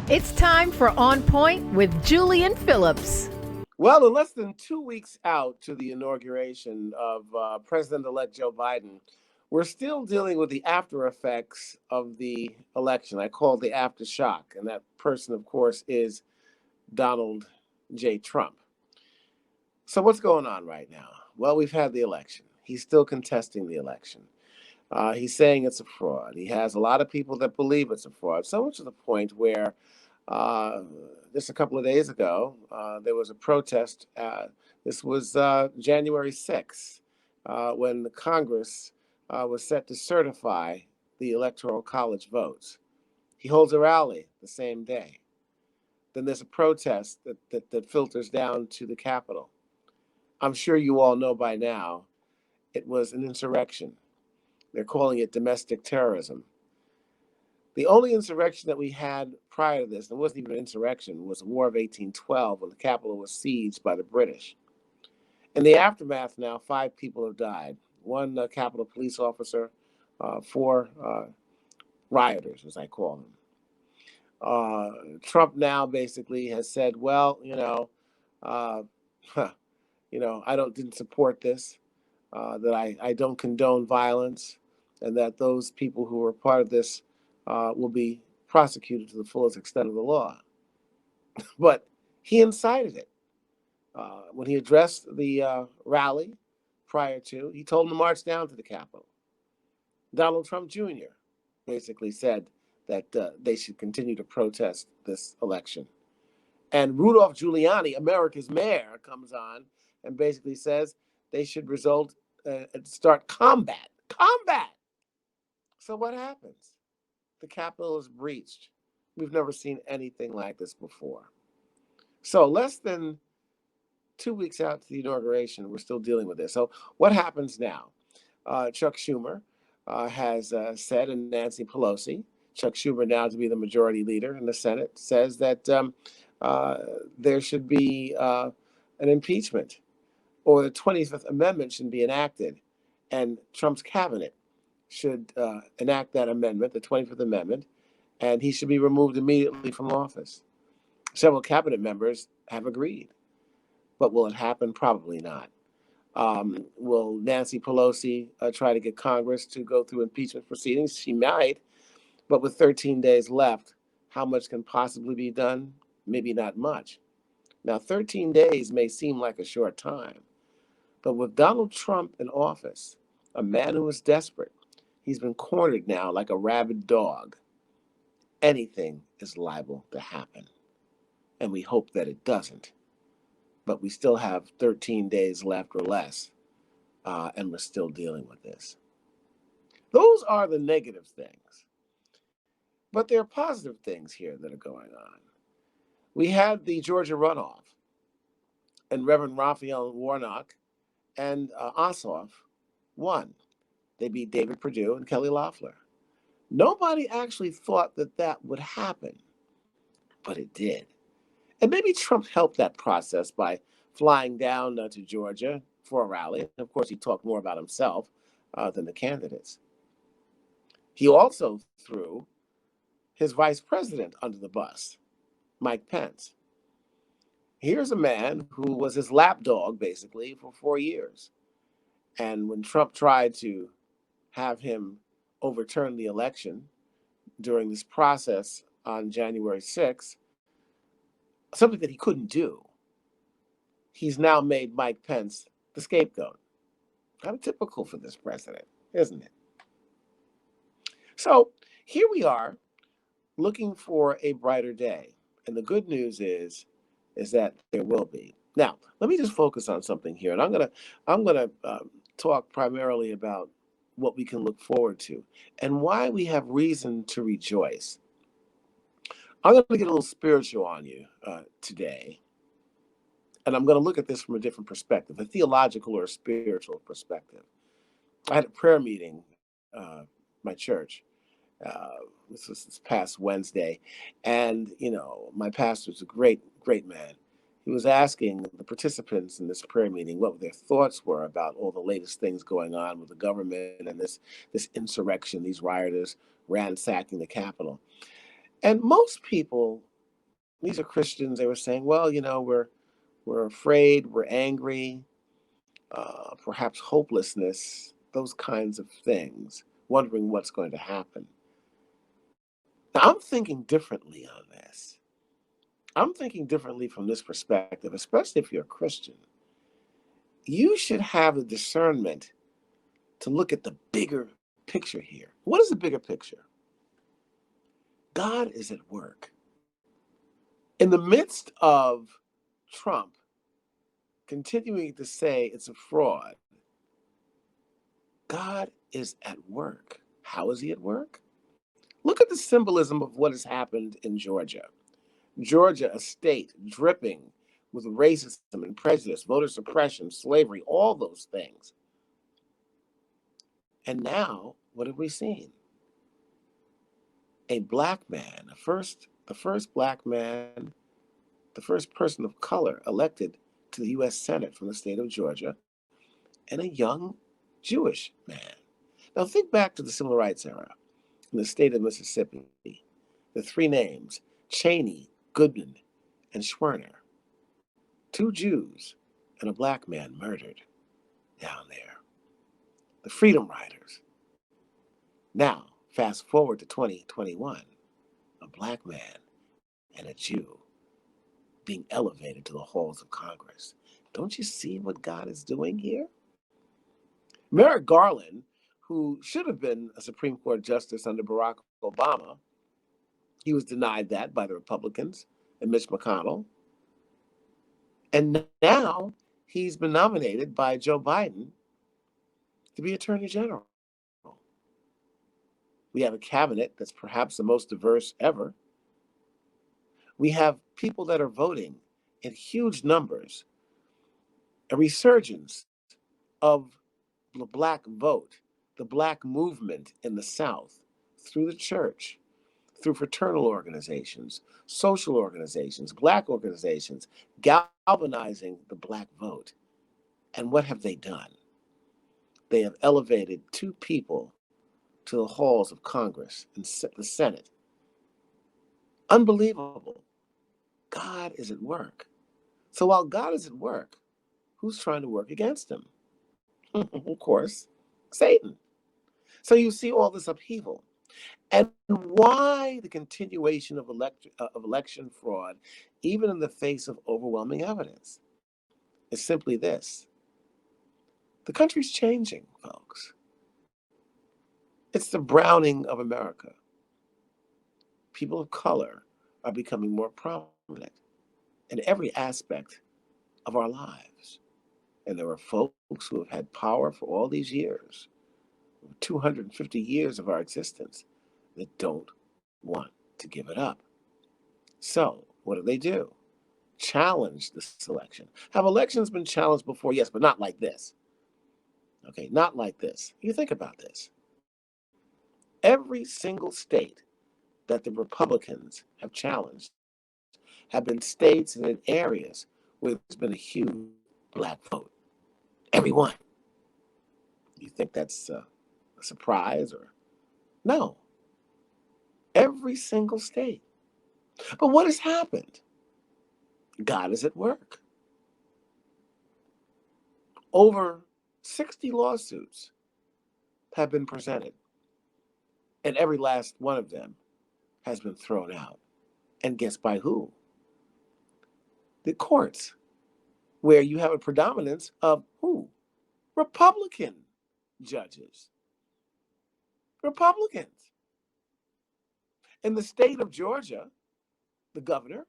It's time for On Point with Julian Phillips. Well, in less than 2 weeks out to the inauguration of President-elect Joe Biden, we're still dealing with the after effects of the election. I call it the aftershock, and that person, of course, is Donald J. Trump. So what's going on right now? Well, we've had the election. He's still contesting the election. He's saying it's a fraud. He has a lot of people that believe it's a fraud, so much to the point where uh, just a couple of days ago, there was a protest. This was January 6th, when the Congress was set to certify the Electoral College votes. He holds a rally the same day. Then there's a protest that filters down to the Capitol. I'm sure you all know by now it was an insurrection. They're calling it domestic terrorism. The only insurrection that we had prior to this, and it wasn't even an insurrection, was the War of 1812 when the capital was sieged by the British. In the aftermath now, 5 people have died. One Capitol police officer, four rioters, as I call them. Trump now basically has said, well, uh, I didn't support this, that I don't condone violence, and that those people who were part of this will be prosecuted to the fullest extent of the law. But he incited it. When he addressed the rally prior to, he told them to march down to the Capitol. Donald Trump Jr. basically said that they should continue to protest this election. And Rudolph Giuliani, America's mayor, comes on and basically says they should start combat. Combat! So what happens? The Capitol is breached. We've never seen anything like this before. So less than 2 weeks out to the inauguration, we're still dealing with this. So what happens now? Chuck Schumer has said, and Nancy Pelosi, Chuck Schumer now to be the majority leader in the Senate, says that uh, there should be an impeachment, or the 25th Amendment should be enacted, and Trump's cabinet should enact that amendment, the 25th Amendment, and he should be removed immediately from office. Several cabinet members have agreed. But will it happen? Probably not. Will Nancy Pelosi try to get Congress to go through impeachment proceedings? She might, but with 13 days left, how much can possibly be done? Maybe not much. Now, 13 days may seem like a short time, but with Donald Trump in office, a man who is desperate, he's been cornered now like a rabid dog. Anything is liable to happen, and we hope that it doesn't. But we still have 13 days left or less, and we're still dealing with this. Those are the negative things. But there are positive things here that are going on. We had the Georgia runoff, and Reverend Raphael Warnock and Ossoff won. They beat David Perdue and Kelly Loeffler. Nobody actually thought that that would happen, but it did. And maybe Trump helped that process by flying down to Georgia for a rally. And of course, he talked more about himself than the candidates. He also threw his vice president under the bus, Mike Pence. Here's a man who was his lapdog, basically, for 4 years. And when Trump tried to have him overturn the election during this process on January 6th, something that he couldn't do, he's now made Mike Pence the scapegoat. Kind of typical for this president, isn't it? So here we are looking for a brighter day. And the good news is that there will be. Now, let me just focus on something here. And I'm gonna talk primarily about what we can look forward to and why we have reason to rejoice. I'm going to get a little spiritual on you today, and I'm going to look at this from a different perspective, a theological or a spiritual perspective. I had a prayer meeting, my church. This was this past Wednesday, and my pastor's a great man. He was asking the participants in this prayer meeting what their thoughts were about all the latest things going on with the government and this insurrection, these rioters ransacking the Capitol. And most people These are Christians. They were saying, well, we're afraid, we're angry, perhaps hopelessness, those kinds of things, wondering what's going to happen. Now, I'm thinking differently on this. I'm thinking differently from this perspective, especially if you're a Christian. You should have the discernment to look at the bigger picture here. What is the bigger picture? God is at work. In the midst of Trump continuing to say it's a fraud, God is at work. How is he at work? Look at the symbolism of what has happened in Georgia. Georgia, a state dripping with racism and prejudice, voter suppression, slavery, all those things. And now, what have we seen? A black man, the first black man, the first person of color elected to the U.S. Senate from the state of Georgia, and a young Jewish man. Now think back to the Civil Rights era in the state of Mississippi. The three names, Cheney, Goodman, and Schwerner. Two Jews and a black man murdered down there. The Freedom Riders. Now, fast forward to 2021, a black man and a Jew being elevated to the halls of Congress. Don't you see what God is doing here? Merrick Garland, who should have been a Supreme Court justice under Barack Obama, he was denied that by the Republicans and Mitch McConnell. And now he's been nominated by Joe Biden to be Attorney General. We have a cabinet that's perhaps the most diverse ever. We have people that are voting in huge numbers, a resurgence of the black vote, the black movement in the South through the church, through fraternal organizations, social organizations, black organizations, galvanizing the black vote. And what have they done? They have elevated two people to the halls of Congress and the Senate. Unbelievable. God is at work. So while God is at work, who's trying to work against him? Of course, Satan. So you see all this upheaval. And why the continuation of election fraud, even in the face of overwhelming evidence, is simply this. The country's changing, folks. It's the browning of America. People of color are becoming more prominent in every aspect of our lives. And there are folks who have had power for all these years, 250 years of our existence, that don't want to give it up. So what do? Challenge this election. Have elections been challenged before? Yes, but not like this. Okay, not like this. You think about this. Every single state that the Republicans have challenged have been states and in areas where there's been a huge black vote. Every one. You think that's a surprise or no? Every single state. But what has happened? God is at work. Over 60 lawsuits have been presented, and every last one of them has been thrown out. And guess by who? The courts, where you have a predominance of who? Republican judges. Republicans. In the state of Georgia, the governor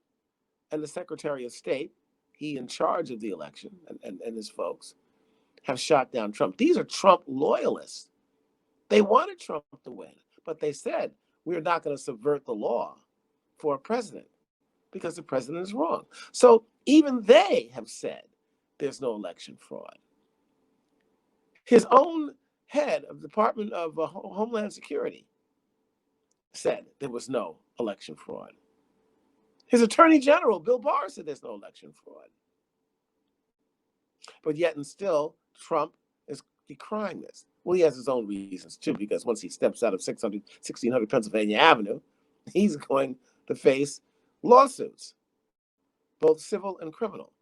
and the Secretary of State, he in charge of the election, and his folks, have shot down Trump. These are Trump loyalists. They wanted Trump to win, but they said, we're not going to subvert the law for a president because the president is wrong. So even they have said there's no election fraud. His own head of the Department of Homeland Security said there was no election fraud. His Attorney General, Bill Barr, said there's no election fraud. But yet and still, Trump is decrying this. Well, he has his own reasons too, because once he steps out of 1600 Pennsylvania Avenue, he's going to face lawsuits. both civil and criminal.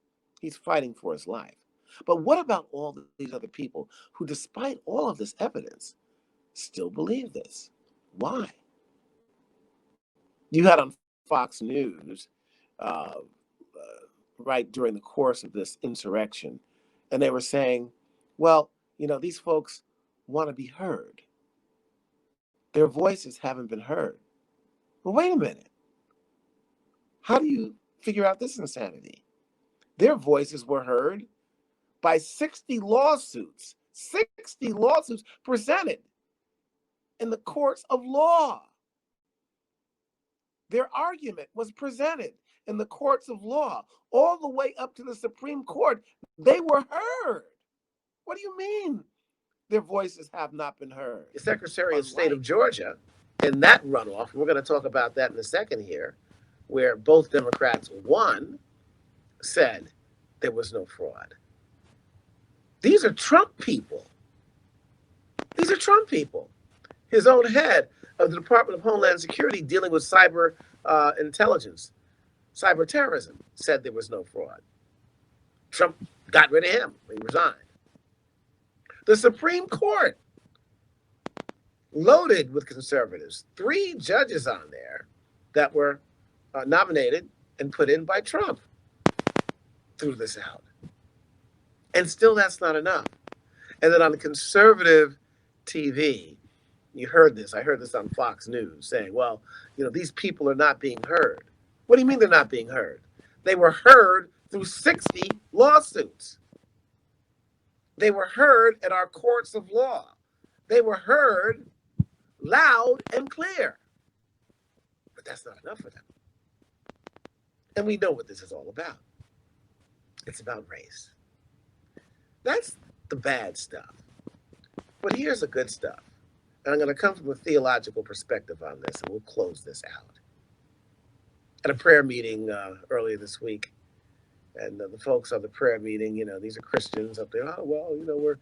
He's fighting for his life. But what about all these other people who, despite all of this evidence, still believe this? Why? You had on Fox News right during the course of this insurrection, and they were saying, well, these folks want to be heard. Their voices haven't been heard. Well, wait a minute. How do you figure out this insanity? Their voices were heard by 60 lawsuits presented in the courts of law. Their argument was presented in the courts of law, all the way up to the Supreme Court. They were heard. What do you mean their voices have not been heard? The Secretary of State of Georgia, in that runoff, we're going to talk about that in a second here, where both Democrats won, said there was no fraud. These are Trump people. These are Trump people. His own head of the Department of Homeland Security dealing with cyber intelligence, cyber terrorism, said there was no fraud. Trump got rid of him. He resigned. The Supreme Court, loaded with conservatives, 3 judges on there that were nominated and put in by Trump, threw this out. And still that's not enough. And then on the conservative TV, you heard this. I heard this on Fox News saying, well, these people are not being heard. What do you mean they're not being heard? They were heard through 60 lawsuits. They were heard at our courts of law. They were heard loud and clear. But that's not enough for them. And we know what this is all about. It's about race. That's the bad stuff. But here's the good stuff. And I'm going to come from a theological perspective on this, and we'll close this out. At a prayer meeting earlier this week, and the folks on the prayer meeting, these are Christians up there. Oh, well,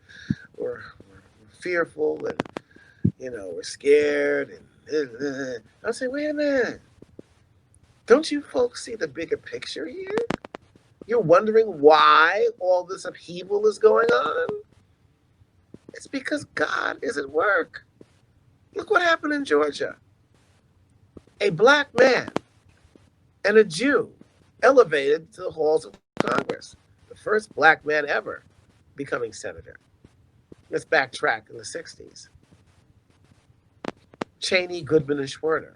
we're fearful, and we're scared, and I say, wait a minute. Don't you folks see the bigger picture here? You're wondering why all this upheaval is going on? It's because God is at work. Look what happened in Georgia. A black man and a Jew elevated to the halls of Congress. The first black man ever becoming senator. Let's backtrack in the 60s. Cheney, Goodman, and Schwerner.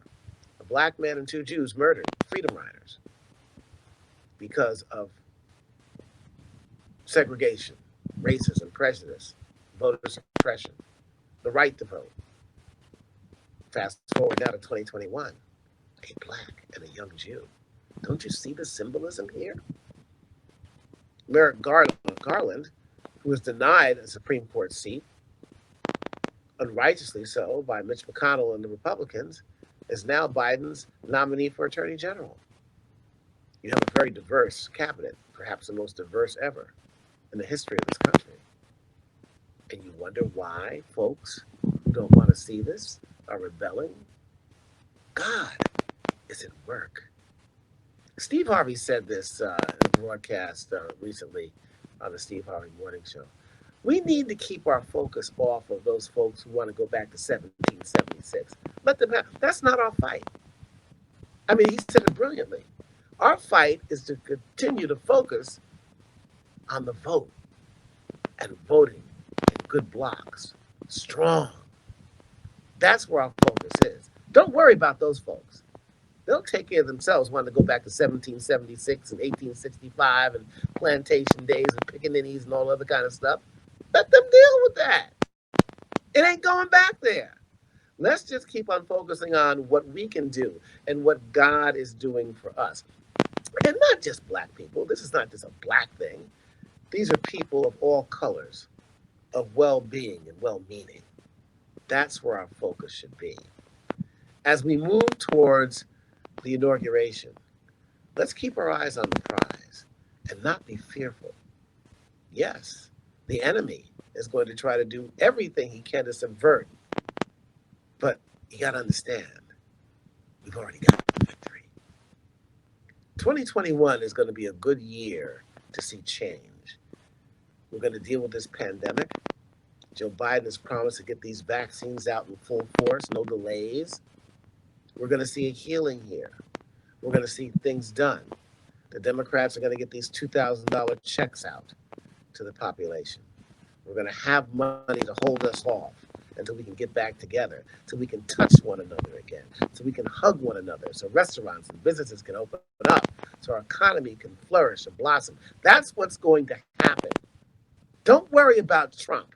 A black man and 2 Jews murdered, Freedom Riders, because of segregation, racism, prejudice, voter suppression, the right to vote. Fast forward now to 2021, a black and a young Jew. Don't you see the symbolism here? Merrick Garland, who was denied a Supreme Court seat, unrighteously so, by Mitch McConnell and the Republicans, is now Biden's nominee for Attorney General. You have a very diverse cabinet, perhaps the most diverse ever in the history of this country. And you wonder why folks who don't want to see this are rebelling? God is at work. Steve Harvey said this in a broadcast recently on the Steve Harvey Morning Show. We need to keep our focus off of those folks who want to go back to 1776. Let them have. That's not our fight. I mean, he said it brilliantly. Our fight is to continue to focus on the vote and voting in good blocks, strong. That's where our focus is. Don't worry about those folks. They'll take care of themselves wanting to go back to 1776 and 1865 and plantation days and pickaninnies and all other kind of stuff. Let them deal with that. It ain't going back there. Let's just keep on focusing on what we can do and what God is doing for us. And not just black people. This is not just a black thing. These are people of all colors, of well-being and well-meaning. That's where our focus should be. As we move towards the inauguration, let's keep our eyes on the prize and not be fearful. Yes, the enemy is going to try to do everything he can to subvert. But you got to understand, we've already got the victory. 2021 is going to be a good year to see change. We're going to deal with this pandemic. Joe Biden has promised to get these vaccines out in full force, no delays. We're going to see a healing here. We're going to see things done. The Democrats are going to get these $2,000 checks out to the population. We're going to have money to hold us off until we can get back together, so we can touch one another again, so we can hug one another, so restaurants and businesses can open up, so our economy can flourish and blossom. That's what's going to happen. Don't worry about Trump.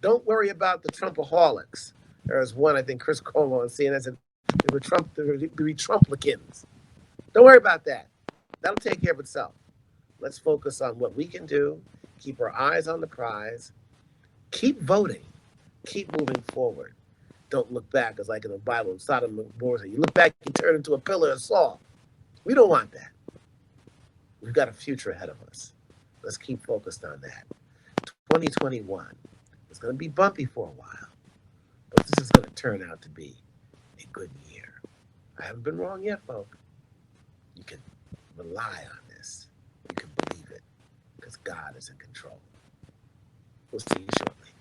Don't worry about the Trumpaholics. There was one, I think, Chris Cuomo on CNN said, the Trumplicans. Don't worry about that. That'll take care of itself. Let's focus on what we can do, keep our eyes on the prize, keep voting, keep moving forward. Don't look back, as like in the Bible, Sodom and Gomorrah. You look back, you turn into a pillar of salt. We don't want that. We've got a future ahead of us. Let's keep focused on that. 2021 is going to be bumpy for a while, but this is going to turn out to be a good year. I haven't been wrong yet, folks. You can rely on this. You can believe it, because God is in control. We'll see you shortly.